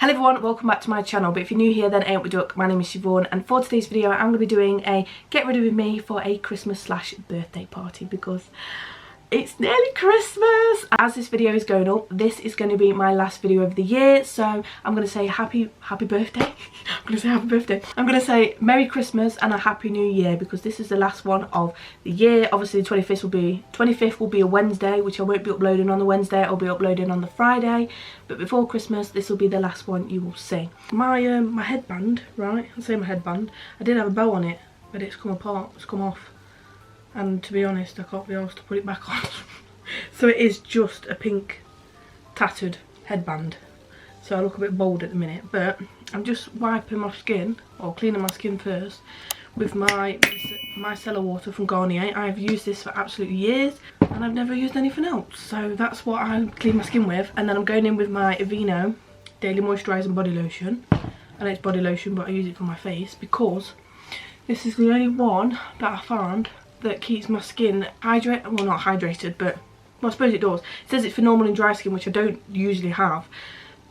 Hello everyone, welcome back to my channel, but if you're new here then ain't we duck. My name is Siobhan and for today's video I'm going to be doing a get ready with me for a Christmas / birthday party because it's nearly Christmas. As this video is going up, this is going to be my last video of the year, so I'm going to say happy birthday. I'm going to say happy birthday. I'm going to say Merry Christmas and a Happy New Year because this is the last one of the year. Obviously the 25th will be a Wednesday, which I won't be uploading on the Wednesday, I'll be uploading on the Friday, but before Christmas this will be the last one you will see. My headband, right, I'll say my headband, I did have a bow on it but it's come apart, it's come off. And to be honest, I can't be asked to put it back on. So it is just a pink tattered headband. So I look a bit bold at the minute, but I'm just wiping my skin, or cleaning my skin first, with my micellar water from Garnier. I've used this for absolute years, and I've never used anything else. So that's what I clean my skin with. And then I'm going in with my Aveeno Daily Moisturising Body Lotion. I know it's body lotion, but I use it for my face because this is the only one that I found that keeps my skin hydrated, well not hydrated, but well, I suppose it does. It says it's for normal and dry skin, which I don't usually have,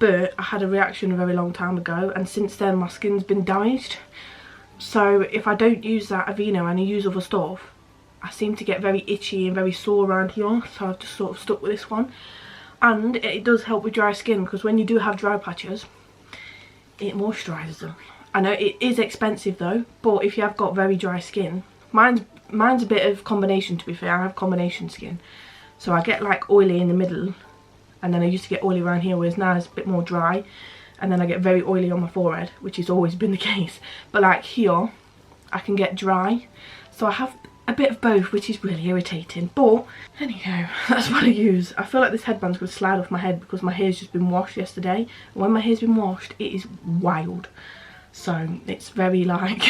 but I had a reaction a very long time ago and since then my skin's been damaged. So if I don't use that Aveeno and I use other stuff, I seem to get very itchy and very sore around here, so I've just sort of stuck with this one. And it does help with dry skin because when you do have dry patches, it moisturises them. I know it is expensive though, but if you have got very dry skin, mine's a bit of combination, to be fair. I have combination skin, so I get like oily in the middle and then I used to get oily around here, whereas now it's a bit more dry, and then I get very oily on my forehead, which has always been the case, but like here I can get dry, so I have a bit of both, which is really irritating. But anyhow, that's what I use. I feel like this headband's going to slide off my head because my hair's just been washed yesterday, and when my hair's been washed it is wild, so it's very like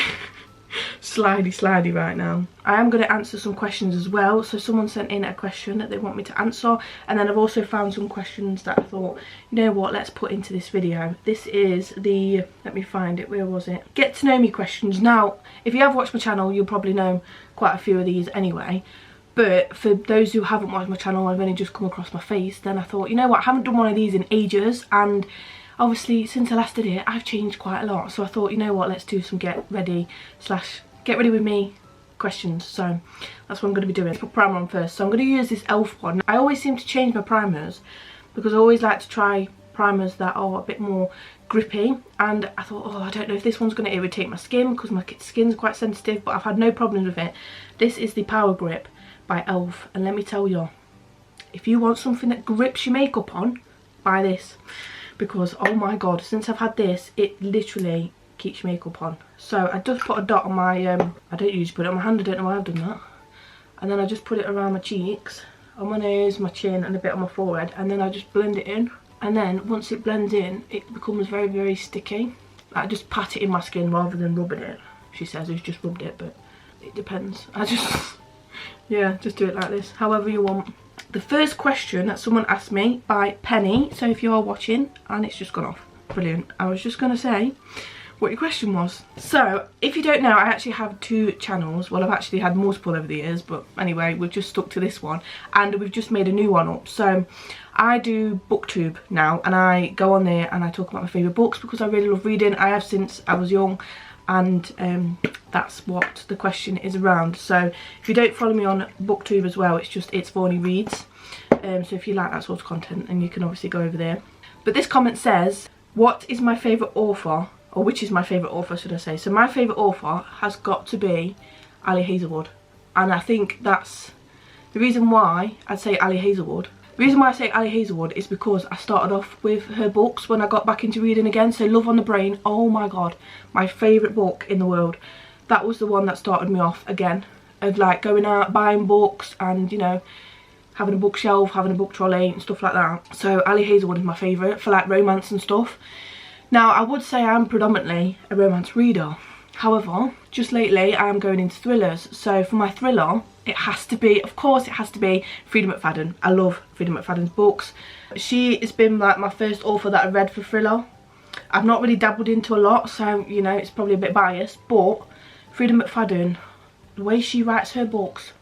slidey right now. I am going to answer some questions as well. So someone sent in a question that they want me to answer, and then I've also found some questions that I thought, you know what, let's put into this video. This is the, let me find it, where was it? Get to know me questions. Now if you have watched my channel you'll probably know quite a few of these anyway, but for those who haven't watched my channel, I've only just come across my face, then I thought, you know what, I haven't done one of these in ages, and obviously since I last did it I've changed quite a lot, so I thought, you know what, let's do some get ready with me questions. So that's what I'm going to be doing. Let's put primer on first. So I'm going to use this e.l.f. one. I always seem to change my primers because I always like to try primers that are a bit more grippy, and I thought, oh, I don't know if this one's going to irritate my skin because my skin's quite sensitive, but I've had no problems with it. This is the Power Grip by e.l.f. and let me tell you, if you want something that grips your makeup on, buy this, because oh my god, since I've had this it literally keeps your makeup on. So I just put a dot on my I don't usually put it on my hand, I don't know why I've done that, and then I just put it around my cheeks, on my nose, my chin and a bit on my forehead, and then I just blend it in, and then once it blends in it becomes very sticky. I just pat it in my skin rather than rubbing it. She says who's just rubbed it, but it depends. I just yeah, just do it like this, however you want. The first question that someone asked me by Penny, so if you are watching, and it's just gone off, brilliant. I was just going to say what your question was. So if you don't know, I actually have two channels. Well, I've actually had multiple over the years, but anyway, we've just stuck to this one and we've just made a new one up. So I do booktube now, and I go on there and I talk about my favourite books because I really love reading. I have since I was young, and that's what the question is around. So if you don't follow me on booktube as well, it's just It's Vaughnie Reads. So if you like that sort of content, then you can obviously go over there. But this comment says, what is my favourite author, or which is my favourite author should I say. So my favourite author has got to be Ali Hazelwood, and I think that's the reason why I'd say Ali Hazelwood. The reason why I say Ali Hazelwood is because I started off with her books when I got back into reading again. So Love on the Brain, oh my god, my favourite book in the world. That was the one that started me off again, of like going out, buying books, and you know, having a bookshelf, having a book trolley and stuff like that. So Ali Hazelwood is my favourite for like romance and stuff. Now I would say I'm predominantly a romance reader, however just lately I am going into thrillers. So for my thriller it has to be, of course it has to be Freida McFadden. I love Freida McFadden's books. She has been like my first author that I read for thriller. I've not really dabbled into a lot, so you know it's probably a bit biased, but Freida McFadden, the way she writes her books,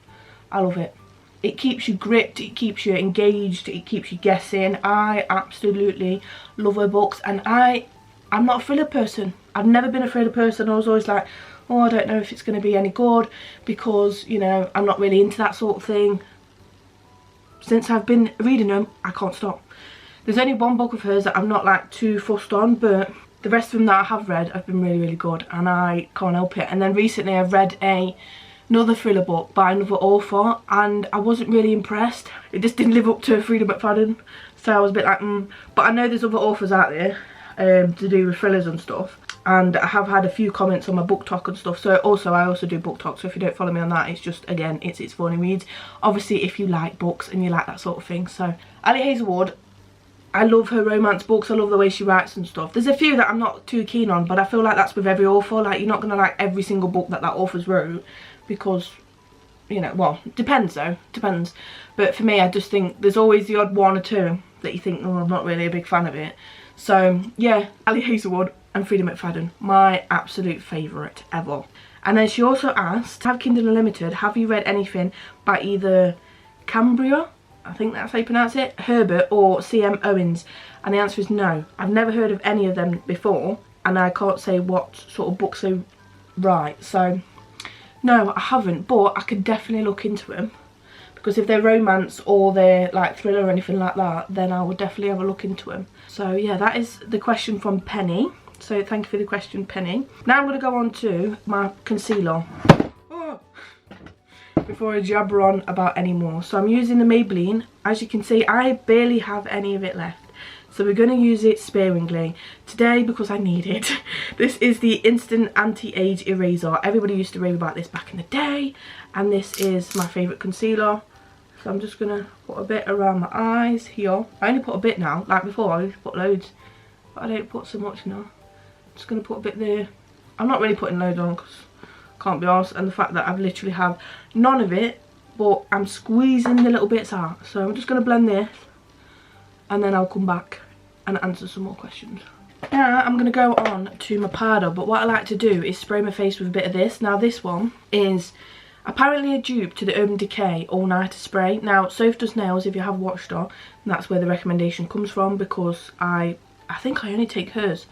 I love it. it keeps you gripped, it keeps you engaged, it keeps you guessing. I absolutely love her books, and I'm not a thriller person. I've never been a thriller person. I was always like, oh, I don't know if it's going to be any good, because, you know, I'm not really into that sort of thing. Since I've been reading them, I can't stop. There's only one book of hers that I'm not like too fussed on, but the rest of them that I have read have been really, really good, and I can't help it. And then recently I've read another thriller book by another author, and I wasn't really impressed. It just didn't live up to Frida McFadden, so I was a bit like, But I know there's other authors out there to do with thrillers and stuff, and I have had a few comments on my book talk and stuff. So I also do book talk, so if you don't follow me on that, it's just, again, it's Funny Reads, obviously, if you like books and you like that sort of thing. So Ali Hazelwood, I love her romance books, I love the way she writes and stuff. There's a few that I'm not too keen on, but I feel like that's with every author. Like, you're not going to like every single book that author's wrote, because, you know, well, depends though, depends. But for me, I just think there's always the odd one or two that you think, oh, I'm not really a big fan of it. So yeah, Ali Hazelwood and Frida McFadden, my absolute favourite ever. And then she also asked, have Kindle Unlimited, have you read anything by either Cambria, I think that's how you pronounce it, Herbert, or C.M. Owens? And the answer is no. I've never heard of any of them before, and I can't say what sort of books they write. So no, I haven't, but I could definitely look into them, because if they're romance or they're like thriller or anything like that, then I would definitely have a look into them. So yeah, that is the question from Penny. So thank you for the question, Penny. Now I'm going to go on to my concealer. Oh, before I jabber on about any more. So I'm using the Maybelline. As you can see, I barely have any of it left, so we're going to use it sparingly today because I need it. This is the Instant Anti-Age Eraser. Everybody used to rave about this back in the day, and this is my favourite concealer. So I'm just going to put a bit around my eyes here. I only put a bit now. Like before, I used to put loads, but I don't put so much now. I'm just going to put a bit there. I'm not really putting loads on because I can't be arsed, and the fact that I've literally have none of it, but I'm squeezing the little bits out. So I'm just going to blend this, and then I'll come back and answer some more questions. Now I'm going to go on to my powder, but what I like to do is spray my face with a bit of this. Now this one is apparently a dupe to the Urban Decay All Nighter Spray. Now Soph Does Nails, if you have watched her, and that's where the recommendation comes from, because I think I only take hers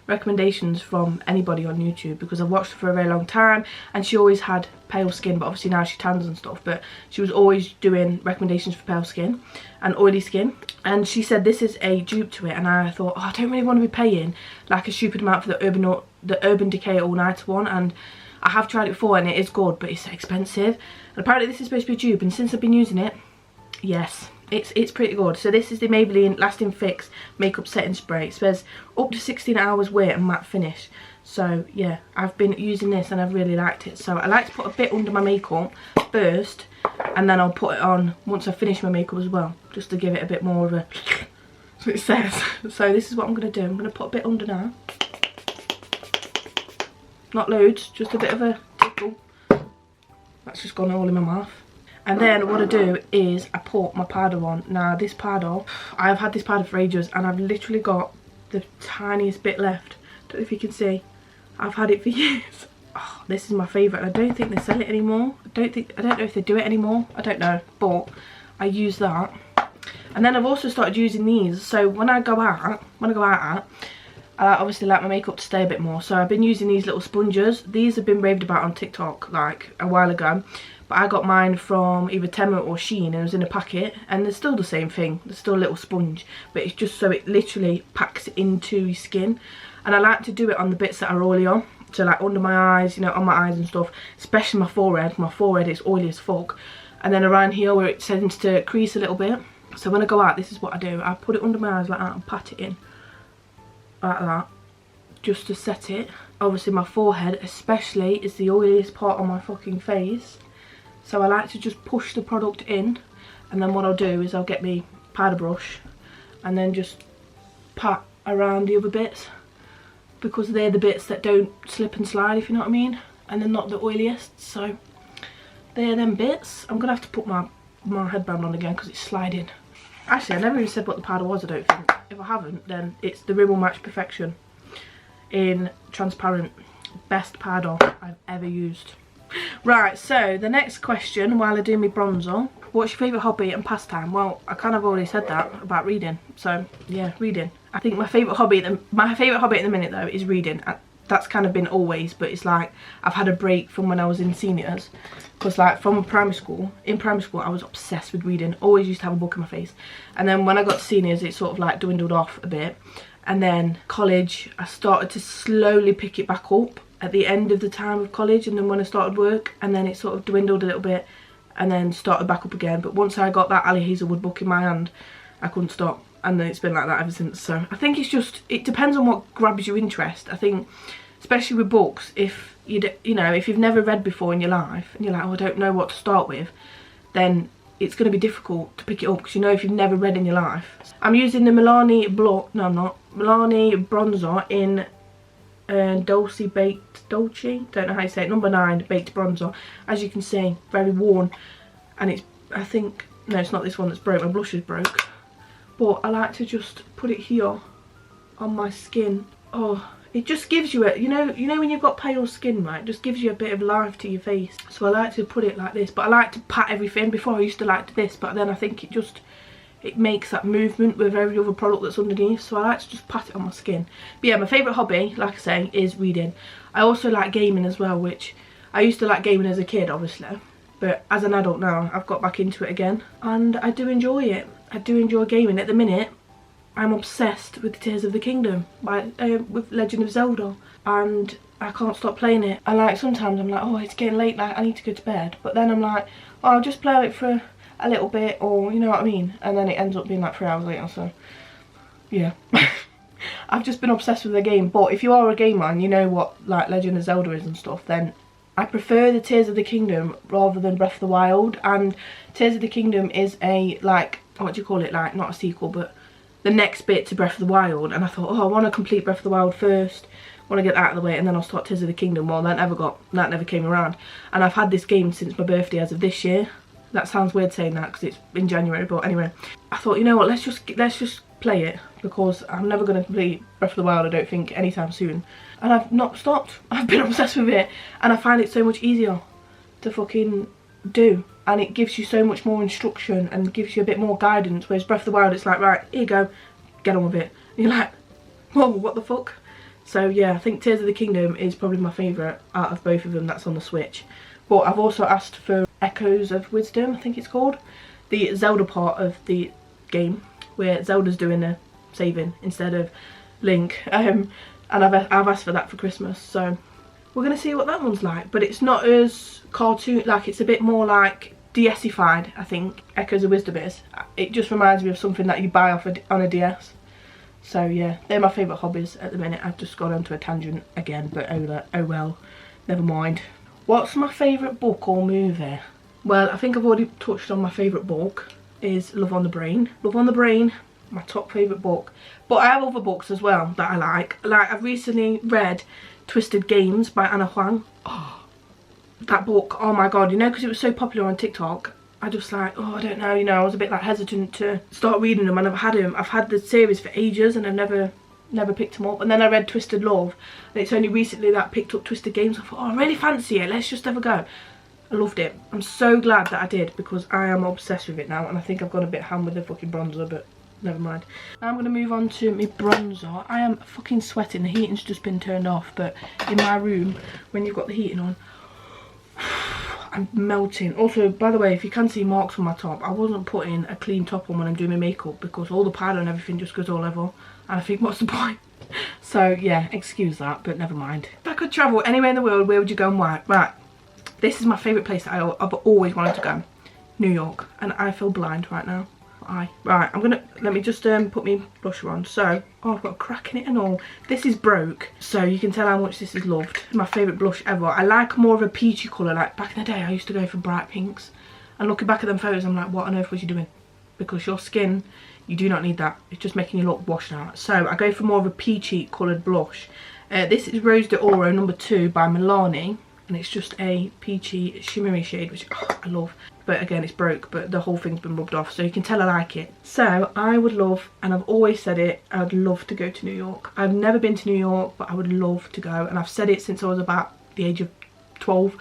recommendations from anybody on YouTube, because I've watched her for a very long time, and she always had pale skin, but obviously now she tans and stuff, but she was always doing recommendations for pale skin and oily skin, and she said this is a dupe to it. And I thought, oh, I don't really want to be paying like a stupid amount for the Urban Decay All Nighter one, and I have tried it before and it is good, but it's expensive, and apparently this is supposed to be a dupe, and since I've been using it, yes, it's pretty good. So this is the Maybelline Lasting Fix Makeup Setting Spray. It says up to 16 hours wear and matte finish. So yeah, I've been using this and I've really liked it. So I like to put a bit under my makeup first, and then I'll put it on once I finish my makeup as well, just to give it a bit more of a so it says. So this is what I'm going to do. I'm going to put a bit under now. Not loads, just a bit of a tickle. That's just gone all in my mouth. And then what I do is I put my powder on. Now this powder, I've had this powder for ages, and I've literally got the tiniest bit left. Don't know if you can see. I've had it for years. Oh, this is my favourite. I don't think they sell it anymore. I don't know if they do it anymore. I don't know, but I use that. And then I've also started using these. So when I go out, I obviously like my makeup to stay a bit more. So I've been using these little sponges. These have been raved about on TikTok like a while ago. But I got mine from either Temu or Shein, and it was in a packet, and they're still the same thing. They're still a little sponge, but it's just so it literally packs into your skin. And I like to do it on the bits that are oilier, so like under my eyes, you know, on my eyes and stuff, especially my forehead. My forehead is oily as fuck. And then around here where it tends to crease a little bit. So when I go out, this is what I do. I put it under my eyes like that and pat it in like that, just to set it. Obviously my forehead especially is the oiliest part on my fucking face. So I like to just push the product in, and then what I'll do is I'll get my powder brush and then just pat around the other bits, because they're the bits that don't slip and slide, if you know what I mean, and they're not the oiliest. So they're them bits. I'm going to have to put my headband on again because it's sliding. Actually, I never even said what the powder was, I don't think. If I haven't, then it's the Rimmel Match Perfection in transparent. Best powder I've ever used. Right, so the next question while I do my bronzer, what's your favourite hobby and pastime? Well, I kind of already said that about reading, so yeah, reading. I think my favourite hobby at the minute though is reading. That's kind of been always, but it's like I've had a break from when I was in seniors, because like from primary school, I was obsessed with reading, always used to have a book in my face, and then when I got to seniors it sort of like dwindled off a bit, and then college I started to slowly pick it back up at the end of the time of college, and then when I started work, and then it sort of dwindled a little bit and then started back up again. But once I got that Ali Hazelwood book in my hand, I couldn't stop, and then it's been like that ever since. So I think it's just, it depends on what grabs your interest. I think especially with books, if if you've never read before in your life and you're like, oh, I don't know what to start with, then it's going to be difficult to pick it up, because if you've never read in your life. I'm using the Milani bronzer in Dolce, don't know how you say it, number 9 baked bronzer. As you can see, very worn, and it's, I think, no, it's not this one that's broke, my blush is broke, but I like to just put it here on my skin. Oh, it just gives you a, you know when you've got pale skin, right, it just gives you a bit of life to your face. So I like to put it like this, but I like to pat everything. Before I used to like this, but then I think it makes that movement with every other product that's underneath, so I like to just pat it on my skin. But yeah, my favourite hobby, like I say, is reading. I also like gaming as well, which I used to like gaming as a kid, obviously, but as an adult now, I've got back into it again, and I do enjoy it. I do enjoy gaming. At the minute, I'm obsessed with Tears of the Kingdom, with Legend of Zelda, and I can't stop playing it. I like, sometimes I'm like, oh, it's getting late, like I need to go to bed, but then I'm like, oh, I'll just play it for a little bit, or you know what I mean, and then it ends up being like 3 hours later. So yeah. I've just been obsessed with the game. But if you are a gamer and you know what like Legend of Zelda is and stuff, then I prefer the Tears of the Kingdom rather than Breath of the Wild. And Tears of the Kingdom is a, like, what do you call it, like, not a sequel, but the next bit to Breath of the Wild. And I thought, oh, I want to complete Breath of the Wild first, want to get that out of the way, and then I'll start Tears of the Kingdom. Well, that never came around, and I've had this game since my birthday as of this year. That sounds weird saying that because it's in January, but anyway, I thought, you know what, let's just play it, because I'm never going to complete Breath of the Wild, I don't think, anytime soon. And I've not stopped. I've been obsessed with it, and I find it so much easier to fucking do, and it gives you so much more instruction and gives you a bit more guidance, whereas Breath of the Wild, it's like, right, here you go, get on with it. And you're like, whoa, what the fuck? So yeah, I think Tears of the Kingdom is probably my favourite out of both of them that's on the Switch. But I've also asked for Echoes of Wisdom, I think it's called, the Zelda part of the game, where Zelda's doing the saving instead of Link, and I've asked for that for Christmas, so we're gonna see what that one's like. But it's not as cartoon, like, it's a bit more like DS-ified, I think, Echoes of Wisdom is. It just reminds me of something that you buy off on a DS. So yeah, they're my favourite hobbies at the minute. I've just gone onto a tangent again, but oh well, never mind. What's my favourite book or movie? Well, I think I've already touched on my favourite book is Love on the Brain. Love on the Brain, my top favourite book. But I have other books as well that I like. Like, I've recently read Twisted Games by Anna Huang. Oh, that book, oh my god, because it was so popular on TikTok, I just like, oh, I don't know, I was a bit like hesitant to start reading them, and I've had the series for ages and I've never picked them up. And then I read Twisted Love, and it's only recently that I picked up Twisted Games. I thought, oh, I really fancy it, let's just have a go. I loved it. I'm so glad that I did, because I am obsessed with it now, and I think I've gone a bit ham with the fucking bronzer, but never mind. Now I'm going to move on to my bronzer. I am fucking sweating, the heating's just been turned off, but in my room, when you've got the heating on, I'm melting. Also, by the way, if you can see marks on my top, I wasn't putting a clean top on when I'm doing my makeup, because all the powder and everything just goes all over, and I think, what's the point? So yeah, excuse that, but never mind. If I could travel anywhere in the world, where would you go and why? Right, this is my favourite place that I've always wanted to go. New York. And I feel blind right now. Right, let me just put my blusher on. So, oh, I've got a crack in it and all. This is broke, so you can tell how much this is loved. It's my favourite blush ever. I like more of a peachy colour. Like, back in the day, I used to go for bright pinks. And looking back at them photos, I'm like, what on earth was you doing? Because your skin, you do not need that. It's just making you look washed out. So, I go for more of a peachy coloured blush. This is Rose de Oro number 2 by Milani. And it's just a peachy shimmery shade, which I love. But again, it's broke, but the whole thing's been rubbed off, so you can tell I like it. So I would love, and I've always said it, I'd love to go to New York. I've never been to New York, but I would love to go, and I've said it since I was about the age of 12.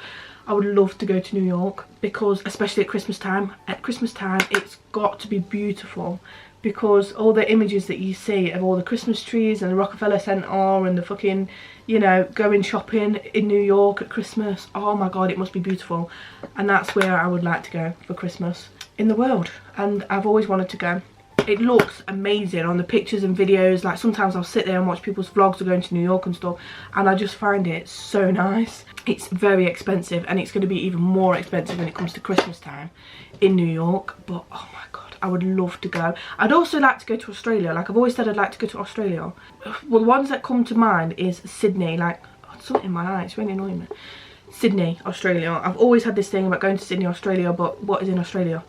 I would love to go to New York, because especially at Christmas time. At Christmas time, it's got to be beautiful, because all the images that you see of all the Christmas trees and the Rockefeller Center and the fucking, you know, going shopping in New York at Christmas. Oh my god, it must be beautiful. And that's where I would like to go for Christmas in the world, and I've always wanted to go. It looks amazing on the pictures and videos. Like, sometimes I'll sit there and watch people's vlogs of going to New York and stuff, and I just find it so nice. It's very expensive, and it's going to be even more expensive when it comes to Christmas time in New York. But oh my god, I would love to go. I'd also like to go to Australia. Like, I've always said I'd like to go to Australia. Well, the ones that come to mind is Sydney. Like, oh, something in my eye, it's really annoying me. Sydney, Australia. I've always had this thing about going to Sydney, Australia, but what is in Australia?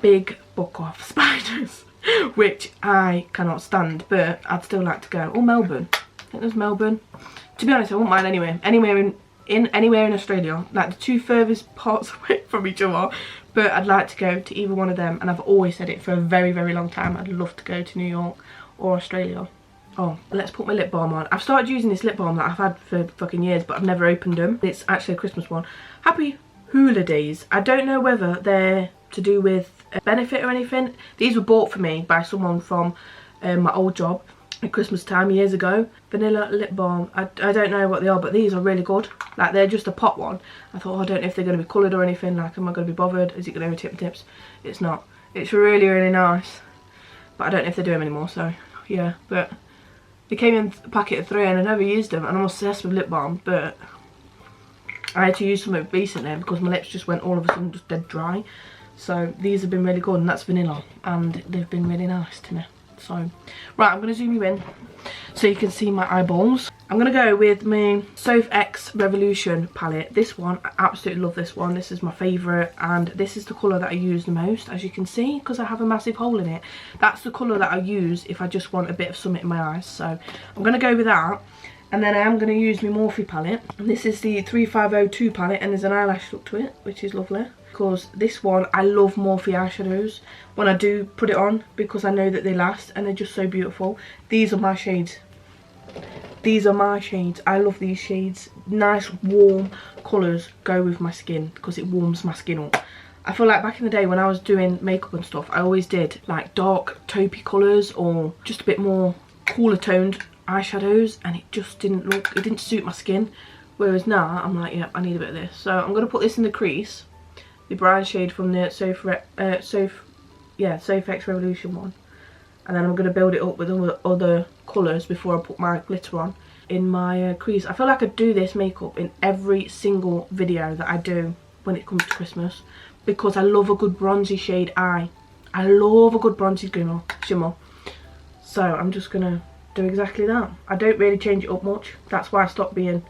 Big buck off spiders. Which I cannot stand, but I'd still like to go. Or Melbourne. I think there's Melbourne. To be honest, I wouldn't mind anywhere. Anywhere in Australia. Like, the two furthest parts away from each other. But I'd like to go to either one of them, and I've always said it for a very, very long time. I'd love to go to New York or Australia. Oh, let's put my lip balm on. I've started using this lip balm that I've had for fucking years, but I've never opened them. It's actually a Christmas one. Happy Hula Days. I don't know whether they're to do with a benefit or anything. These were bought for me by someone from my old job at Christmas time years ago. Vanilla lip balm. I don't know what they are, but these are really good. Like, they're just a pot one. I thought, oh, I don't know if they're going to be coloured or anything. Like, am I going to be bothered? Is it going to irritate my tips? It's not. It's really, really nice. But I don't know if they do them anymore, so yeah. But they came in a packet of 3 and I never used them, and I'm obsessed with lip balm, but I had to use some recently because my lips just went all of a sudden just dead dry. So these have been really good, and that's vanilla, and they've been really nice to me. So right, I'm going to zoom you in so you can see my eyeballs. I'm going to go with my Soph X Revolution palette. This one, I absolutely love this one. This is my favourite, and this is the colour that I use the most, as you can see, because I have a massive hole in it. That's the colour that I use if I just want a bit of something in my eyes. So I'm going to go with that. And then I am going to use my Morphe palette. And this is the 3502 palette, and there's an eyelash look to it, which is lovely. Because this one, I love Morphe eyeshadows when I do put it on, because I know that they last and they're just so beautiful. These are my shades. These are my shades. I love these shades. Nice warm colours go with my skin because it warms my skin up. I feel like back in the day when I was doing makeup and stuff, I always did like dark taupey colours or just a bit more cooler toned eyeshadows, and it just didn't look, it didn't suit my skin. Whereas now I'm like, yeah, I need a bit of this. So I'm going to put this in the crease, the brown shade from the Soph X Revolution one, and then I'm going to build it up with other colours before I put my glitter on in my crease. I feel like I do this makeup in every single video that I do when it comes to Christmas, because I love a good bronzy shade eye. I love a good bronzy shimmer. So I'm just going to do exactly that. I don't really change it up much. That's why I stopped doing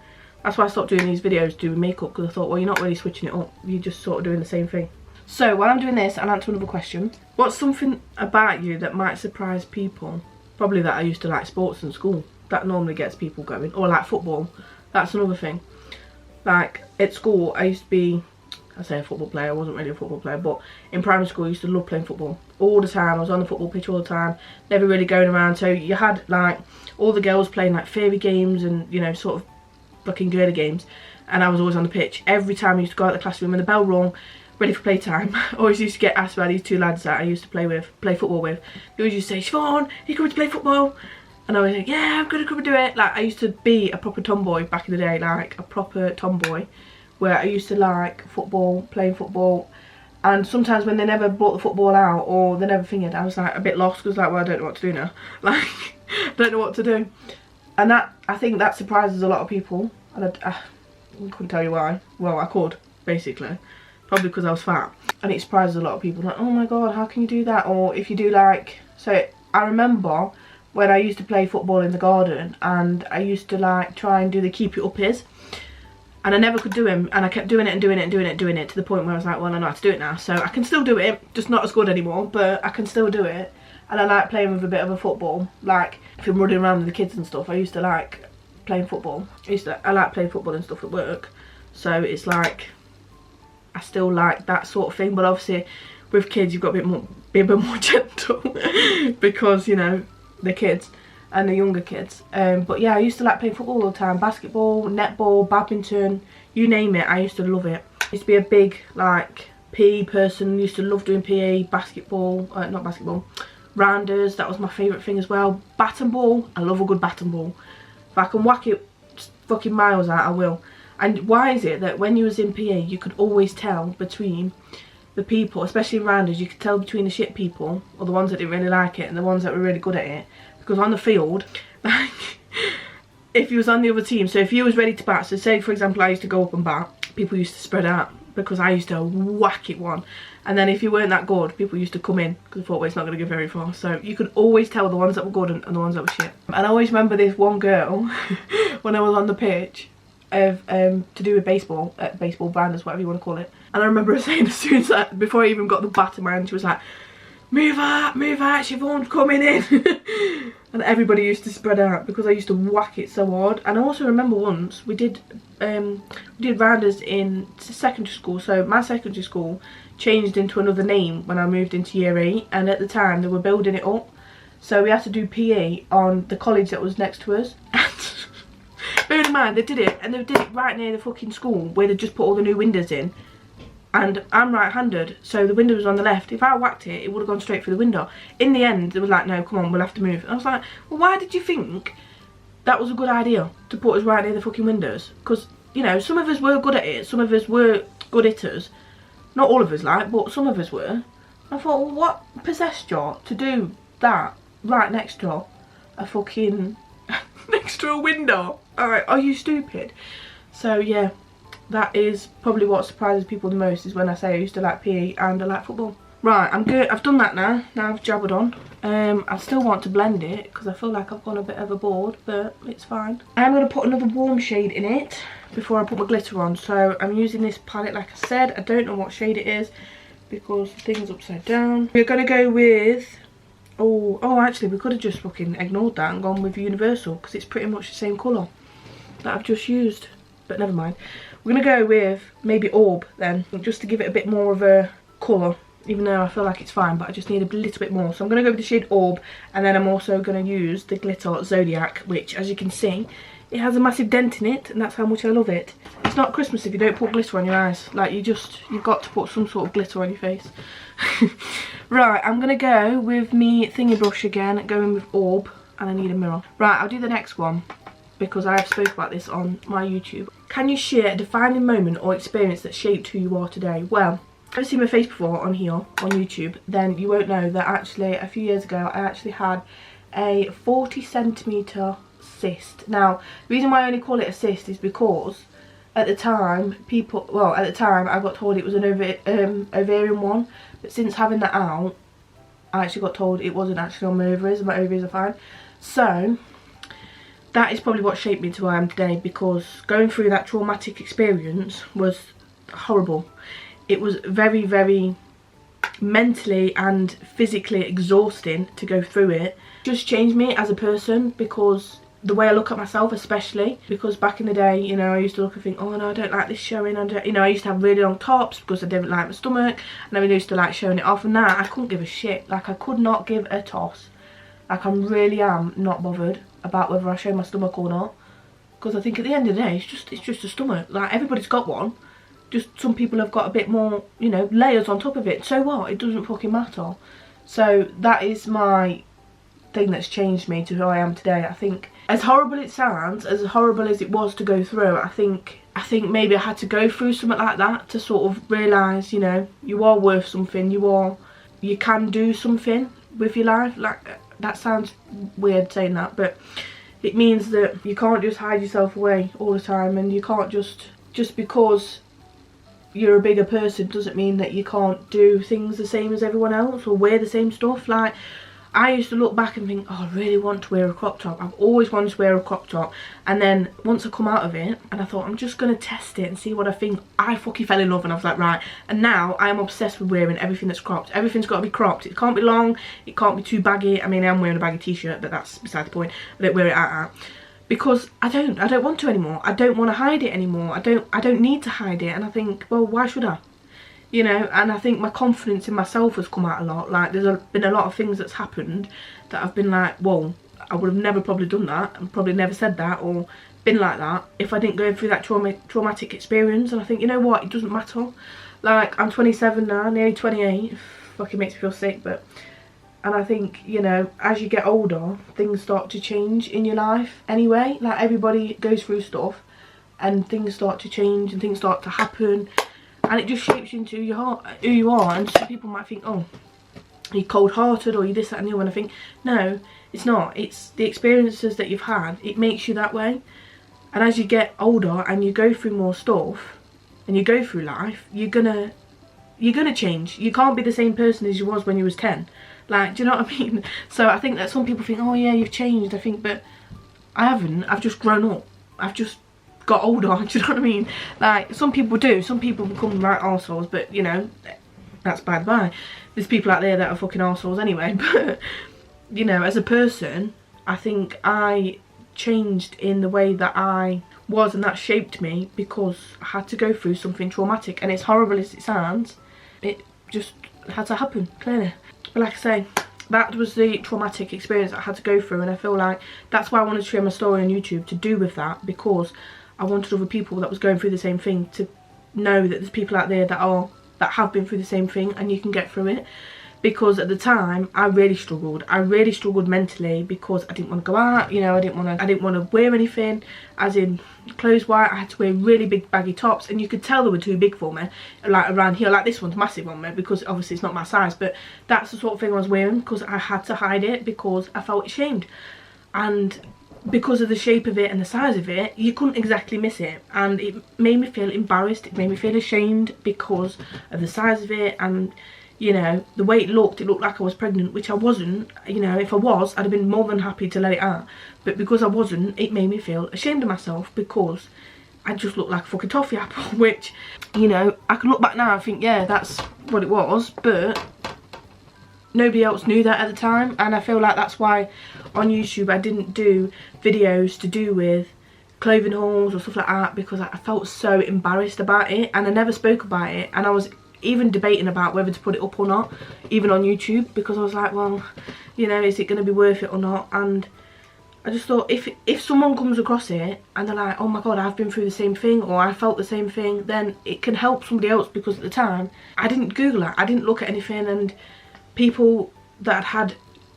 these videos doing makeup, because I thought, well, you're not really switching it up, you're just sort of doing the same thing. So while I'm doing this, I'll answer another question. What's something about you that might surprise people? Probably that I used to like sports in school. That normally gets people going. Or like football. That's another thing. Like at school, I used to be, I say a football player, I wasn't really a football player, but in primary school I used to love playing football all the time. I was on the football pitch all the time, never really going around. So you had like all the girls playing like fairy games and, you know, sort of fucking girly games, and I was always on the pitch. Every time I used to go out the classroom and the bell rung, ready for playtime, I always used to get asked by these two lads that I used to play football with. They always used to say, Siobhan, you coming to play football? And I was like, yeah, I'm gonna come and do it. Like, I used to be a proper tomboy back in the day, like a proper tomboy, where I used to like football, playing football. And sometimes when they never brought the football out or they never fingered, I was like a bit lost, because like, well, I don't know what to do now. Like, I don't know what to do. And that, I think that surprises a lot of people. And I couldn't tell you why. Well, I could, basically. Probably because I was fat. And it surprises a lot of people. Like, oh my god, how can you do that? Or if you do like, so I remember when I used to play football in the garden, and I used to like try and do the keep it uppies, and I never could do him, and I kept doing it and doing it and doing it and doing it, to the point where I was like, well, I know how to do it now, so I can still do it, just not as good anymore, but I can still do it. And I like playing with a bit of a football, like if I'm running around with the kids and stuff. I used to like playing football. I like playing football and stuff at work, so it's like I still like that sort of thing. But obviously with kids you've got to be a bit more gentle because, you know, the kids and the younger kids. But yeah, I used to like playing football all the time. Basketball, netball, badminton, you name it, I used to love it. used to be a big like PE person, used to love doing PE, basketball, not basketball, rounders, that was my favourite thing as well. Bat and ball, I love a good bat and ball. If I can whack it fucking miles out, I will. And why is it that when you was in PE, you could always tell between the people, especially in rounders, you could tell between the shit people, or the ones that didn't really like it, and the ones that were really good at it. Because on the field, like, if you was on the other team, so if you was ready to bat, so say for example I used to go up and bat, people used to spread out because I used to whack it one. And then if you weren't that good, people used to come in because they thought, well, it's not going to go very far. So you could always tell the ones that were good and the ones that were shit. And I always remember this one girl when I was on the pitch of to do with baseball, baseball rounders, whatever you want to call it. And I remember her saying, as soon as before I even got the bat in my hand, she was like, move out, Siobhan's coming in. And everybody used to spread out because I used to whack it so hard. And I also remember once we did rounders in secondary school. So my secondary school changed into another name when I moved into year 8, and at the time they were building it up, so we had to do PE on the college that was next to us. And bearing in mind, they did it right near the fucking school where they just put all the new windows in. And I'm right-handed, so the window was on the left. If I whacked it, it would have gone straight through the window. In the end, they were like, no, come on, we'll have to move. And I was like, well, why did you think that was a good idea to put us right near the fucking windows? Because, you know, some of us were good at it, some of us were good hitters. Not all of us, like, but some of us were. I thought, well, what possessed you to do that right next to a fucking, next to a window? Alright, are you stupid? So, yeah. That is probably what surprises people the most, is when I say I used to like PE and I like football. Right, I'm good. I've done that now. Now I've jabbered on. I still want to blend it because I feel like I've gone a bit overboard, but it's fine. I'm going to put another warm shade in it before I put my glitter on. So I'm using this palette, like I said. I don't know what shade it is because the thing's upside down. We're going to go with... Oh, actually, we could have just fucking ignored that and gone with Universal because it's pretty much the same colour that I've just used. But never mind. We're going to go with maybe Orb then, just to give it a bit more of a colour, even though I feel like it's fine, but I just need a little bit more. So I'm going to go with the shade Orb, and then I'm also going to use the glitter Zodiac, which, as you can see, it has a massive dent in it, and that's how much I love it. It's not Christmas if you don't put glitter on your eyes. Like, you've got to put some sort of glitter on your face. Right, I'm going to go with me thingy brush again, going with Orb, and I need a mirror. Right, I'll do the next one, because I have spoke about this on my YouTube. Can you share a defining moment or experience that shaped who you are today? Well, if you've seen my face before on here, on YouTube, then you won't know that actually a few years ago I actually had a 40cm cyst. Now, the reason why I only call it a cyst is because at the time, I got told it was an ovarian one, but since having that out, I actually got told it wasn't actually on my ovaries, and my ovaries are fine. So that is probably what shaped me to where I am today, because going through that traumatic experience was horrible. It was very, very mentally and physically exhausting to go through it. It just changed me as a person, because the way I look at myself, especially because back in the day, you know, I used to look and think, oh no, I don't like this showing. You know, I used to have really long tops because I didn't like my stomach, and I used to like showing it off, and now I couldn't give a shit. Like, I could not give a toss. Like, I really am not bothered about whether I show my stomach or not, because I think at the end of the day, it's just a stomach. Like, everybody's got one, just some people have got a bit more, you know, layers on top of it. So what? It doesn't fucking matter. So that is my thing that's changed me to who I am today. I think, as horrible it sounds, as horrible as it was to go through, I think maybe I had to go through something like that to sort of realise, you know, you are worth something, you can do something with your life. Like, that sounds weird saying that, but it means that you can't just hide yourself away all the time, and you can't just because you're a bigger person doesn't mean that you can't do things the same as everyone else or wear the same stuff. Like, I used to look back and think, oh, I really want to wear a crop top. I've always wanted to wear a crop top. And then once I come out of it, and I thought, I'm just going to test it and see what I think, I fucking fell in love, and I was like, right. And now I am obsessed with wearing everything that's cropped. Everything's got to be cropped. It can't be long. It can't be too baggy. I mean, I am wearing a baggy t-shirt, but that's beside the point. I don't wear it out. Because I don't want to anymore. I don't want to hide it anymore. I don't need to hide it. And I think, well, why should I? You know, and I think my confidence in myself has come out a lot. Like, there's been a lot of things that's happened that I've been like, whoa, I would have never probably done that and probably never said that or been like that if I didn't go through that traumatic experience. And I think, you know what, it doesn't matter. Like, I'm 27 now, nearly 28. Fucking makes me feel sick, but... And I think, you know, as you get older, things start to change in your life anyway. Like, everybody goes through stuff and things start to change and things start to happen. And it just shapes you into your heart, who you are. And some people might think, oh, you're cold-hearted or you're this, that and the other. And I think, no, it's not. It's the experiences that you've had. It makes you that way. And as you get older and you go through more stuff and you go through life, you're gonna change. You can't be the same person as you was when you was 10. Like, do you know what I mean? So I think that some people think, oh yeah, you've changed. I think, but I haven't. I've just grown up. I've just got older. Do you know what I mean? Like, some people do. Some people become right arseholes, but you know, that's by the by. There's people out there that are fucking arseholes anyway. But you know, as a person, I think I changed in the way that I was, and that shaped me because I had to go through something traumatic. And as horrible as it sounds, it just had to happen, clearly. But like I say, that was the traumatic experience I had to go through, and I feel like that's why I wanted to share my story on YouTube, to do with that, because I wanted other people that was going through the same thing to know that there's people out there that have been through the same thing and you can get through it. Because at the time I really struggled. I really struggled mentally because I didn't want to go out, you know, I didn't want to wear anything, as in clothes wise. I had to wear really big baggy tops, and you could tell they were too big for me, like around here. Like, this one's massive on me because obviously it's not my size, but that's the sort of thing I was wearing because I had to hide it because I felt ashamed. And because of the shape of it and the size of it, you couldn't exactly miss it, and it made me feel embarrassed. It made me feel ashamed because of the size of it, and you know, the way it looked like I was pregnant, which I wasn't. You know, if I was, I'd have been more than happy to let it out. But because I wasn't, it made me feel ashamed of myself because I just looked like a fucking toffee apple, which, you know, I can look back now and think, yeah, that's what it was, but nobody else knew that at the time. And I feel like that's why on YouTube I didn't do videos to do with clothing hauls or stuff like that, because I felt so embarrassed about it, and I never spoke about it. And I was even debating about whether to put it up or not, even on YouTube, because I was like, well, you know, is it going to be worth it or not? And I just thought, if someone comes across it and they're like, oh my god, I've been through the same thing, or I felt the same thing, then it can help somebody else. Because at the time I didn't Google it, I didn't look at anything, and people that had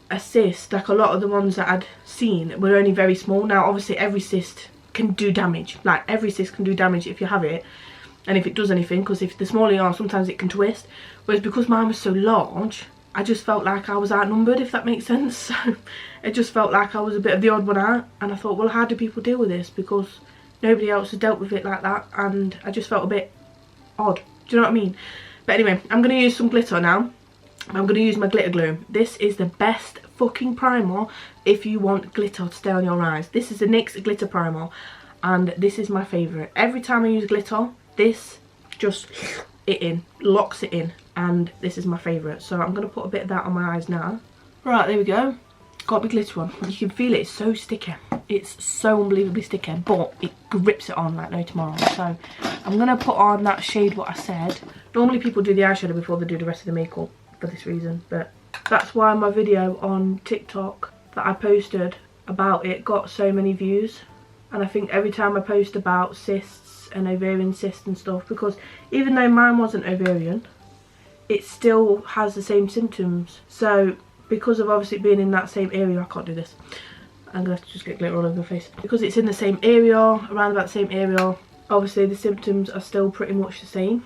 a cyst, like a lot of the ones that I'd seen, were only very small. Now obviously every cyst can do damage, like every cyst can do damage if you have it, and if it does anything, because if the smaller you are, sometimes it can twist. Whereas because mine was so large, I just felt like I was outnumbered, if that makes sense. So it just felt like I was a bit of the odd one out, and I thought, well, how do people deal with this? Because nobody else has dealt with it like that, and I just felt a bit odd. Do you know what I mean? But anyway, I'm going to use some glitter now. I'm going to use my glitter glue. This is the best fucking primer if you want glitter to stay on your eyes. This is the NYX glitter primer, and this is my favourite. Every time I use glitter, this just locks it in, and this is my favourite. So I'm going to put a bit of that on my eyes now. Right, there we go. Got my glitter on. You can feel it, it's so sticky. It's so unbelievably sticky, but it grips it on like no tomorrow. So I'm going to put on that shade what I said. Normally people do the eyeshadow before they do the rest of the makeup for this reason, but that's why my video on TikTok that I posted about it got so many views. And I think every time I post about cysts and ovarian cysts and stuff, because even though mine wasn't ovarian, it still has the same symptoms. So because of obviously being in that same area, I can't do this, I'm gonna have to just get glitter all over my face. Because it's in the same area, around about the same area, obviously the symptoms are still pretty much the same.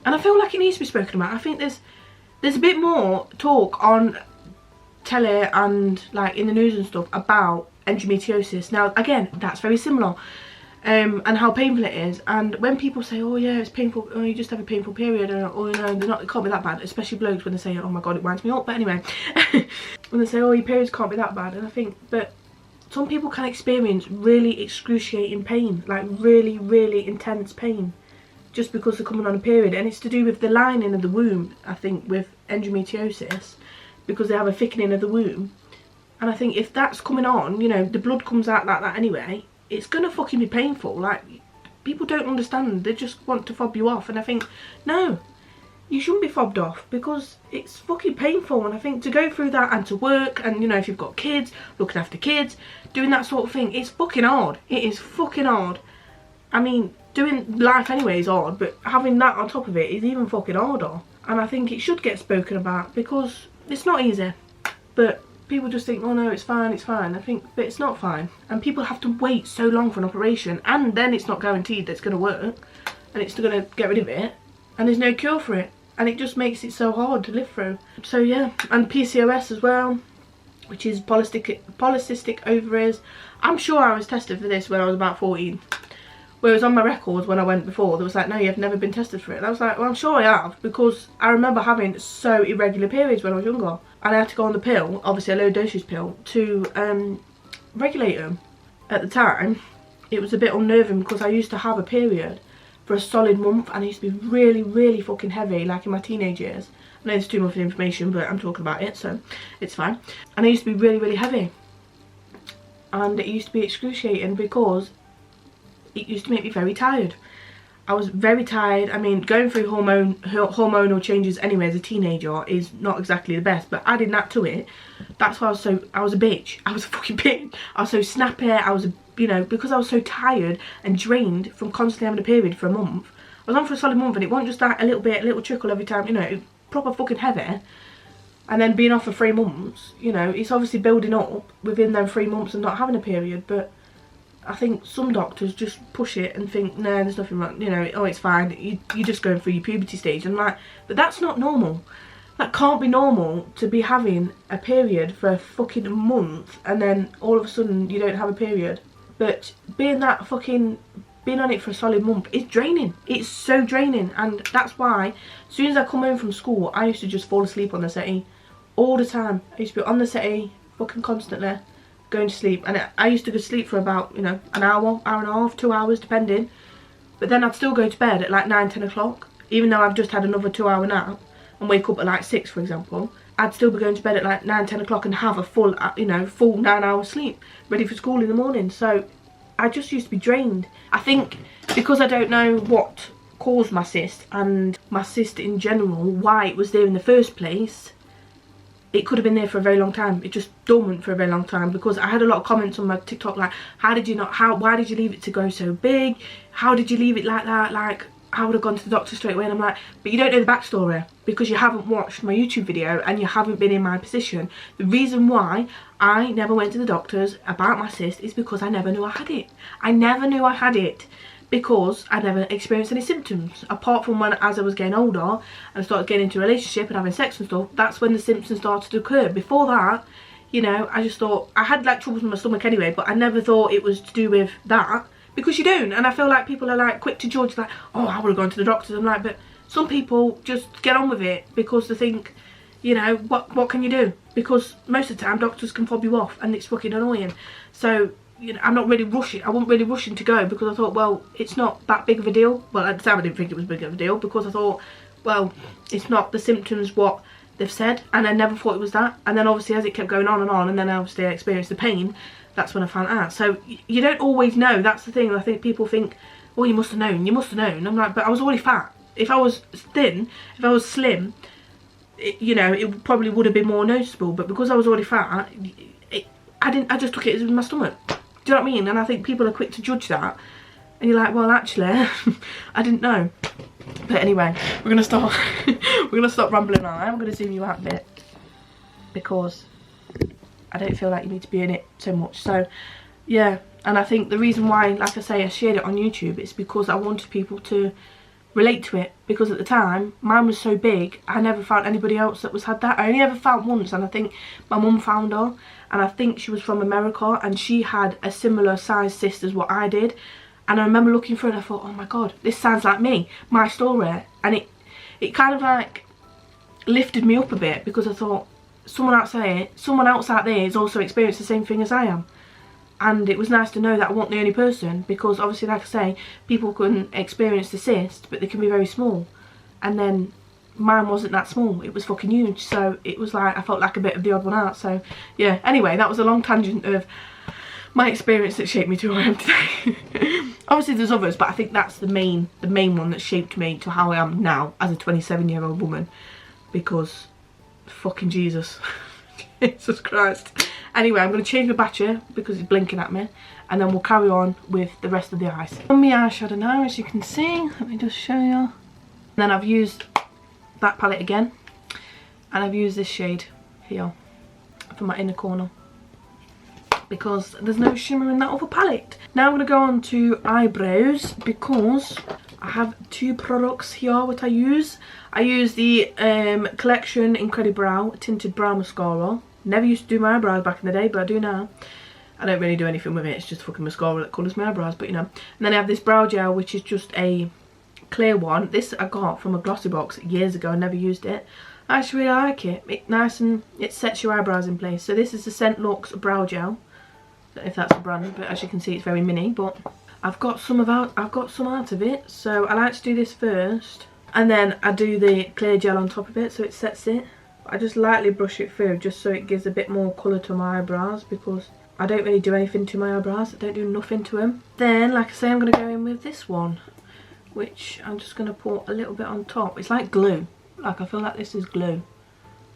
And I feel like it needs to be spoken about. I think there's a bit more talk on telly and like in the news and stuff about endometriosis. Now again, that's very similar, and how painful it is. And when people say, oh yeah, it's painful, oh you just have a painful period, or you know, it can't be that bad, especially blokes when they say, oh my god, it winds me up. But anyway, when they say, oh your periods can't be that bad, and I think, but some people can experience really excruciating pain, like really, really intense pain, just because they're coming on a period. And it's to do with the lining of the womb, I think, with endometriosis, because they have a thickening of the womb. And I think if that's coming on, you know, the blood comes out like that anyway, it's gonna fucking be painful. Like, people don't understand, they just want to fob you off. And I think, no, you shouldn't be fobbed off, because it's fucking painful. And I think to go through that and to work, and you know, if you've got kids, looking after kids, doing that sort of thing, it's fucking hard. It is fucking hard. I mean, doing life anyway is hard, but having that on top of it is even fucking harder. And I think it should get spoken about, because it's not easy. But people just think, oh no, it's fine, it's fine. I think, but it's not fine. And people have to wait so long for an operation, and then it's not guaranteed that it's going to work, and it's still going to get rid of it, and there's no cure for it. And it just makes it so hard to live through. So yeah, and PCOS as well, which is polycystic ovaries. I'm sure I was tested for this when I was about 14. Whereas on my records when I went before, there was like, no, you've never been tested for it. And I was like, well, I'm sure I have, because I remember having so irregular periods when I was younger. And I had to go on the pill, obviously a low dosage pill, to regulate them. At the time, it was a bit unnerving, because I used to have a period for a solid month, and it used to be really, really fucking heavy, like in my teenage years. I know there's too much information, but I'm talking about it, so it's fine. And it used to be really, really heavy. And it used to be excruciating, because it used to make me very tired. I was very tired. I mean, going through hormonal changes anyway as a teenager is not exactly the best, but adding that to it, that's why I was a bitch. I was a fucking bitch. I was so snappy. I was, you know, because I was so tired and drained from constantly having a period for a month. I was on for a solid month, and it wasn't just like a little trickle every time, you know, proper fucking heavy. And then being off for 3 months, you know, it's obviously building up within them 3 months and not having a period. But I think some doctors just push it and think, no, there's nothing wrong, you know, oh, it's fine, you're just going through your puberty stage. And like, but that's not normal. That can't be normal, to be having a period for a fucking month and then all of a sudden you don't have a period. But being on it for a solid month is draining. It's so draining. And that's why as soon as I come home from school, I used to just fall asleep on the settee all the time. I used to be on the settee fucking constantly, going to sleep. And I used to go to sleep for about, you know, an hour, hour and a half, 2 hours depending. But then I'd still go to bed at like 9-10 o'clock, even though I've just had another 2-hour nap, and wake up at like 6, for example. I'd still be going to bed at like 9-10 o'clock and have a full, you know, full 9 hours sleep, ready for school in the morning. So I just used to be drained. I think because I don't know what caused my cyst, and my cyst in general, why it was there in the first place, it could have been there for a very long time. It just dormant for a very long time, because I had a lot of comments on my TikTok like, why did you leave it to go so big? How did you leave it like that? Like, I would have gone to the doctor straight away. And I'm like, but you don't know the backstory, because you haven't watched my YouTube video and you haven't been in my position. The reason why I never went to the doctors about my cyst is because I never knew I had it. I never knew I had it, because I never experienced any symptoms, apart from when, as I was getting older and started getting into a relationship and having sex and stuff, that's when the symptoms started to occur. Before that, you know, I just thought, I had like troubles with my stomach anyway, but I never thought it was to do with that, because you don't. And I feel like people are like quick to judge, like, oh, I would have gone to the doctors. I'm like, but some people just get on with it because they think, you know, what can you do? Because most of the time doctors can fob you off, and it's fucking annoying. So, you know, I'm not really rushing. I wasn't really rushing to go, because I thought, well, it's not that big of a deal. Well, at the time I didn't think it was big of a deal, because I thought, well, it's not the symptoms what they've said, and I never thought it was that. And then obviously as it kept going on, and then obviously I experienced the pain, that's when I found out. So you don't always know. That's the thing. I think people think, well, you must have known. You must have known. I'm like, but I was already fat. If I was thin, if I was slim, you know, it probably would have been more noticeable. But because I was already fat, I just took it as my stomach. Do you know what I mean? And I think people are quick to judge that, and you're like, well, actually, I didn't know. But anyway, we're gonna stop. We're gonna stop rambling on. I'm gonna zoom you out a bit, because I don't feel like you need to be in it so much. So yeah, and I think the reason why, like I say, I shared it on YouTube, it's because I wanted people to relate to it, because at the time mine was so big, I never found anybody else that had that. I only ever found once, and I think my mum found her, and I think she was from America, and she had a similar size cyst as what I did. And I remember looking through it and I thought, oh my god, this sounds like me, my story. And it kind of like lifted me up a bit, because I thought, someone else out there has also experienced the same thing as I am. And it was nice to know that I wasn't the only person, because obviously, like I say, people can experience the cyst, but they can be very small. And then mine wasn't that small, it was fucking huge. So it was like, I felt like a bit of the odd one out. So yeah, anyway, that was a long tangent of my experience that shaped me to who I am today. Obviously there's others, but I think that's the main one that shaped me to how I am now as a 27-year-old woman. Because fucking Jesus. Jesus Christ. Anyway, I'm going to change my battery because it's blinking at me, and then we'll carry on with the rest of the eyes. On my eyeshadow now, as you can see, let me just show you. And then I've used that palette again, and I've used this shade here for my inner corner because there's no shimmer in that other palette. Now I'm going to go on to eyebrows because I have two products here what I use. I use the Collection Incredibrow Tinted Brow Mascara. Never used to do my eyebrows back in the day, but I do now. I don't really do anything with it, it's just fucking mascara that colours my eyebrows, but you know. And then I have this brow gel, which is just a clear one. This I got from a glossy box years ago, I never used it. I actually really like it. It's nice and it sets your eyebrows in place. So this is the Scent Lux brow gel. I don't know if that's a brand, but as you can see it's very mini, but I've got some out of it. So I like to do this first, and then I do the clear gel on top of it so it sets it. I just lightly brush it through just so it gives a bit more colour to my eyebrows, because I don't really do anything to my eyebrows. I don't do nothing to them. Then, like I say, I'm going to go in with this one, which I'm just going to put a little bit on top. It's like glue. Like, I feel like this is glue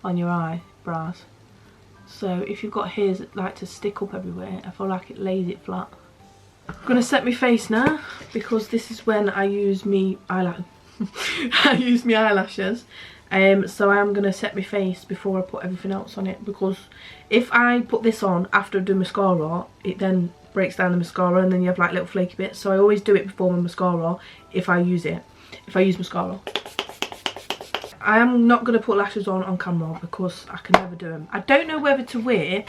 on your eyebrows. So if you've got hairs that like to stick up everywhere, I feel like it lays it flat. I'm going to set my face now, because this is when I use me eyelash. I use my eyelashes. So I am going to set my face before I put everything else on it, because if I put this on after I do mascara, it then breaks down the mascara and then you have like little flaky bits. So I always do it before my mascara if I use mascara. I am not going to put lashes on camera because I can never do them. I don't know whether to wear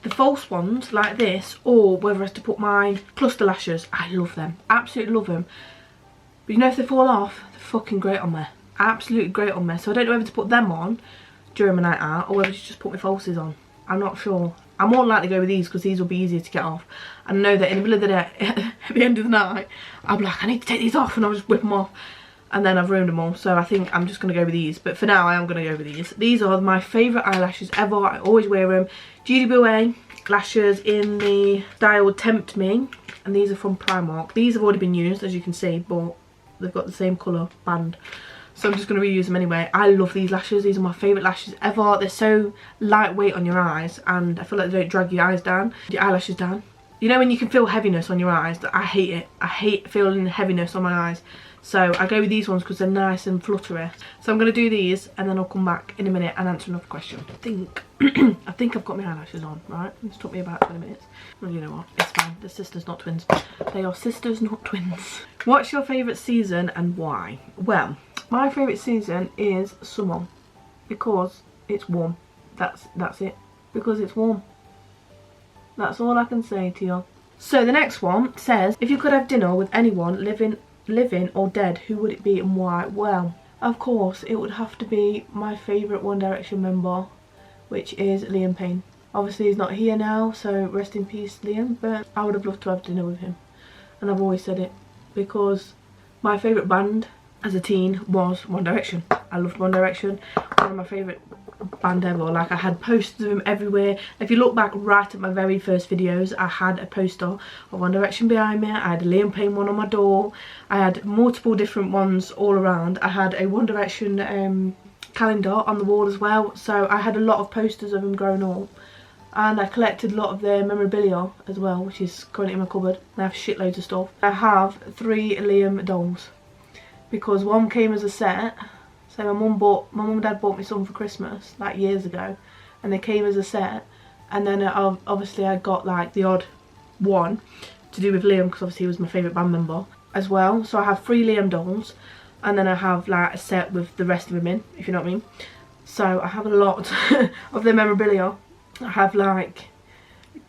the false ones like this or whether I have to put my cluster lashes. I love them, absolutely love them. But you know, if they fall off, they're fucking great on me. Absolutely great on me. So I don't know whether to put them on during my night out or whether to just put my falsies on. I'm not sure. I'm more likely to go with these because these will be easier to get off. And I know that in the middle of the day, at the end of the night, I'll be like, I need to take these off, and I'll just whip them off. And then I've ruined them all. So I think I'm just going to go with these. But for now, I am going to go with these. These are my favourite eyelashes ever. I always wear them. GWM lashes in the style Tempt Me. And these are from Primark. These have already been used, as you can see, but they've got the same colour band. So I'm just going to reuse them anyway. I love these lashes. These are my favourite lashes ever. They're so lightweight on your eyes, and I feel like they don't drag your eyes down, your eyelashes down. You know when you can feel heaviness on your eyes? I hate it. I hate feeling heaviness on my eyes. So I go with these ones because they're nice and fluttery. So I'm going to do these, and then I'll come back in a minute and answer another question. I think I've got my eyelashes on, right? This took me about 20 minutes. Well, you know what? It's fine. They're sisters, not twins. They are sisters, not twins. What's your favourite season and why? Well, my favourite season is summer because it's warm. That's it. Because it's warm. That's all I can say to you. So the next one says, if you could have dinner with anyone living or dead, who would it be and why? Well, of course it would have to be my favourite One Direction member, which is Liam Payne. Obviously he's not here now, so rest in peace Liam, but I would have loved to have dinner with him. And I've always said it, because my favourite band as a teen was One Direction. I loved One Direction, one of my favourite band ever. Like, I had posters of them everywhere. If you look back right at my very first videos, I had a poster of One Direction behind me. I had a Liam Payne one on my door. I had multiple different ones all around. I had a One Direction calendar on the wall as well. So I had a lot of posters of them growing up. And I collected a lot of their memorabilia as well, which is currently in my cupboard. I have shitloads of stuff. I have 3 Liam dolls, because one came as a set. So my mum and dad bought me some for Christmas, like years ago, and they came as a set. And then obviously I got like the odd one to do with Liam, because obviously he was my favourite band member as well. So I have 3 Liam dolls, and then I have like a set with the rest of them in, if you know what I mean. So I have a lot of their memorabilia. I have like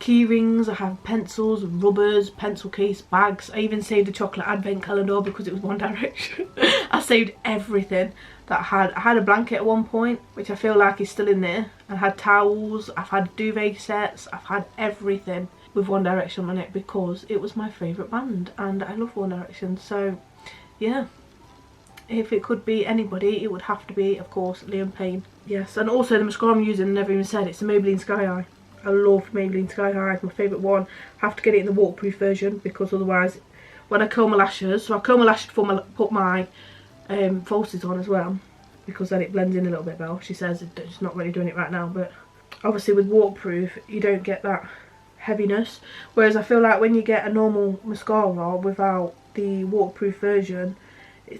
key rings, I have pencils, rubbers, pencil case, bags. I even saved a chocolate advent calendar because it was One Direction. I saved everything that I had a blanket at one point, which I feel like is still in there. I had towels, I've had duvet sets, I've had everything with One Direction on it because it was my favourite band and I love One Direction. So yeah, if it could be anybody, it would have to be, of course, Liam Payne. Yes, and also the mascara I'm using, I never even said, it's a Maybelline Sky Eye. I love Maybelline Sky High, it's my favourite one. I have to get it in the waterproof version because otherwise when I curl my lashes, so I curl my lashes before I put my falsies on as well, because then it blends in a little bit better. She says it's not really doing it right now, but obviously with waterproof you don't get that heaviness, whereas I feel like when you get a normal mascara without the waterproof version,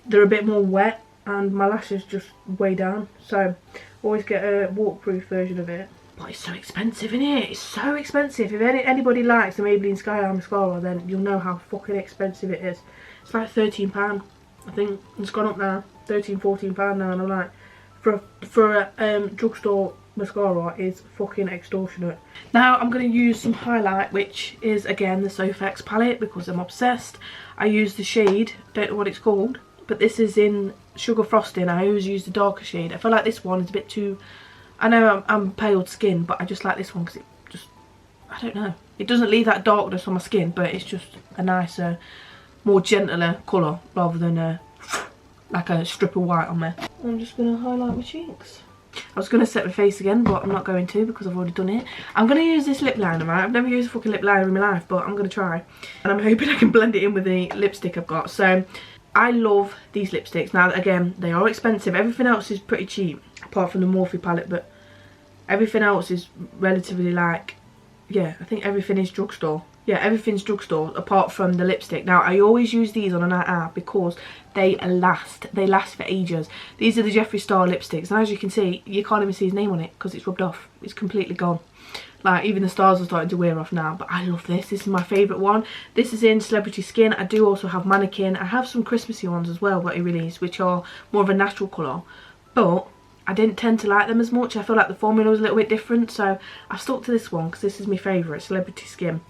they're a bit more wet and my lashes just weigh down, so always get a waterproof version of it. But it's so expensive, isn't it? It's so expensive. If anybody likes the Maybelline Sky High mascara, then you'll know how fucking expensive it is. It's like £13, I think. It's gone up now, £13, £14 now, and I'm like, for a drugstore mascara is fucking extortionate. Now I'm going to use some highlight, which is again the Sofx palette because I'm obsessed. I use the shade, don't know what it's called, but this is in Sugar Frosting. I always use the darker shade. I feel like this one is a bit too, I know I'm pale skin, but I just like this one because it just, I don't know, it doesn't leave that darkness on my skin, but it's just a nicer, more gentler colour rather than like a strip of white on me. I'm just going to highlight my cheeks. I was going to set my face again, but I'm not going to because I've already done it. I'm going to use this lip liner, right? I've never used a fucking lip liner in my life, but I'm going to try. And I'm hoping I can blend it in with the lipstick I've got. So I love these lipsticks. Now, again, they are expensive. Everything else is pretty cheap, apart from the Morphe palette, but everything else is relatively like, yeah, I think everything is drugstore. Yeah, everything's drugstore apart from the lipstick. Now, I always use these on a night out because they last. They last for ages. These are the Jeffree Star lipsticks, and as you can see, you can't even see his name on it because it's rubbed off. It's completely gone. Like, even the stars are starting to wear off now, but I love this. This is my favourite one. This is in Celebrity Skin. I do also have Mannequin. I have some Christmassy ones as well that I released, which are more of a natural colour, but I didn't tend to like them as much. I feel like the formula was a little bit different, so I stuck to this one because this is my favourite, Celebrity Skin.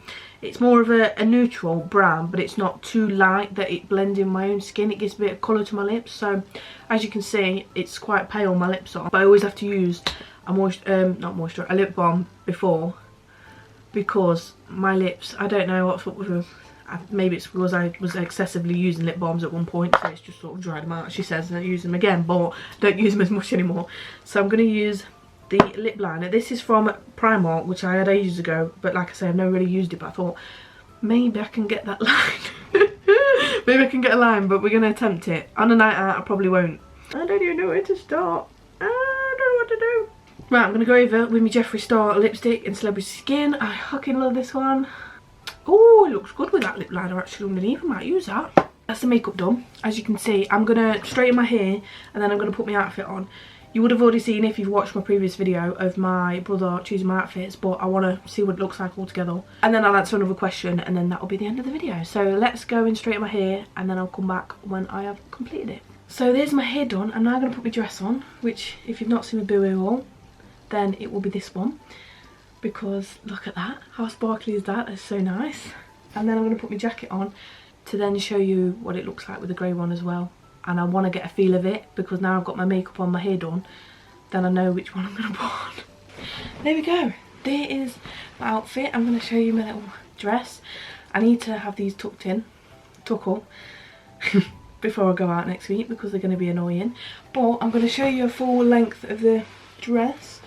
It's more of a neutral brown, but it's not too light that it blends in my own skin. It gives a bit of colour to my lips, so as you can see, it's quite pale, my lips are. But I always have to use a a lip balm before, because my lips, I don't know what's up with them. Maybe it's because I was excessively using lip balms at one point, so it's just sort of dried them out. She says I use them again, but don't use them as much anymore. So I'm going to use the lip liner. This is from Primark, which I had ages ago, but like I say, I've never really used it, but I thought maybe I can get that line. Maybe I can get a line, but we're going to attempt it. On a night out, I probably won't. I don't even know where to start. I don't know what to do. Right, I'm going to go over with my Jeffree Star lipstick in Celebrity Skin. I fucking love this one. Oh, it looks good with that lip liner actually underneath. I might use that. That's the makeup done. As you can see, I'm going to straighten my hair and then I'm going to put my outfit on. You would have already seen if you've watched my previous video of my brother choosing my outfits, but I want to see what it looks like all together. And then I'll answer another question and then that will be the end of the video. So let's go and straighten my hair and then I'll come back when I have completed it. So there's my hair done. I'm now going to put my dress on, which if you've not seen my boo haul, then it will be this one. Because look at that, how sparkly is that? It's so nice. And then I'm going to put my jacket on to then show you what it looks like with the grey one as well. And I want to get a feel of it because now I've got my makeup on, my hair done, then I know which one I'm going to put on. There we go. There is my outfit. I'm going to show you my little dress. I need to have these tucked in, tuckle, before I go out next week because they're going to be annoying. But I'm going to show you a full length of the dress.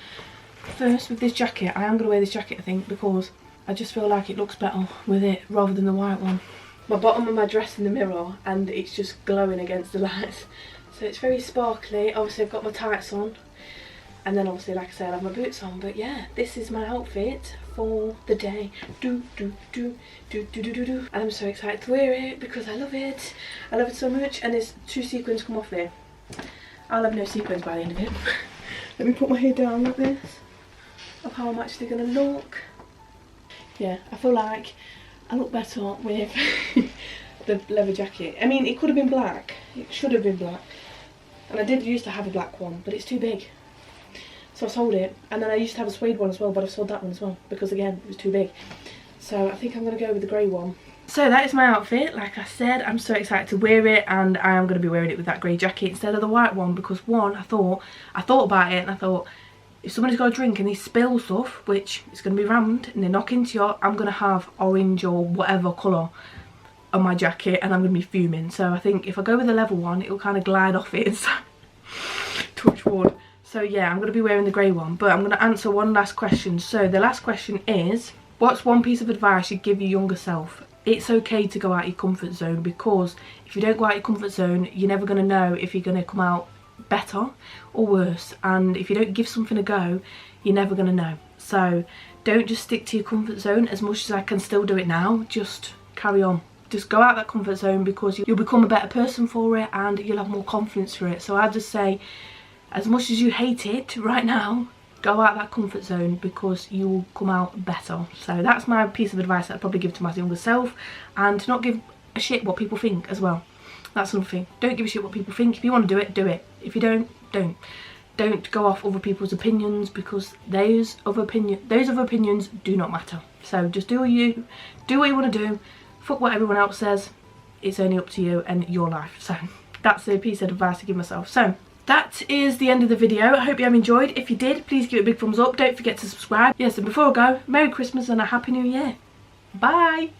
First with this jacket, I am going to wear this jacket I think because I just feel like it looks better with it rather than the white one. My bottom of my dress in the mirror and it's just glowing against the lights, so it's very sparkly. Obviously I've got my tights on and then obviously like I said I have my boots on, but yeah, this is my outfit for the day. And I'm so excited to wear it because I love it. I love it so much, and there's 2 sequins come off there. I'll have no sequins by the end of it. Let me put my hair down like this of how I'm actually going to look. Yeah, I feel like I look better with the leather jacket. I mean, it could have been black. It should have been black. And I did used to have a black one, but it's too big. So I sold it. And then I used to have a suede one as well, but I sold that one as well because again, it was too big. So I think I'm going to go with the grey one. So that is my outfit. Like I said, I'm so excited to wear it, and I am going to be wearing it with that grey jacket instead of the white one because one, I thought about it and I thought, if somebody's got a drink and they spill stuff, which is going to be rammed, and they knock into you, I'm going to have orange or whatever colour on my jacket and I'm going to be fuming. So I think if I go with the level one, it'll kind of glide off it. So touch wood. So yeah, I'm going to be wearing the grey one, but I'm going to answer one last question. So the last question is, what's one piece of advice you'd give your younger self? It's okay to go out your comfort zone, because if you don't go out your comfort zone, you're never going to know if you're going to come out better or worse. And if you don't give something a go, you're never going to know. So don't just stick to your comfort zone. As much as I can still do it now, just carry on. Just go out that comfort zone, because you'll become a better person for it and you'll have more confidence for it. So I just say, as much as you hate it right now, go out that comfort zone, because you will come out better. So that's my piece of advice that I'd probably give to my younger self. And to not give a shit what people think as well. That's another thing. Don't give a shit what people think. If you want to do it, do it. If you don't, don't. Don't go off other people's opinions, because those other opinions do not matter. So just do what you want to do. Fuck what everyone else says. It's only up to you and your life. So that's a piece of advice to give myself. So that is the end of the video. I hope you have enjoyed. If you did, please give it a big thumbs up. Don't forget to subscribe. Yes, and before I go, Merry Christmas and a Happy New Year. Bye.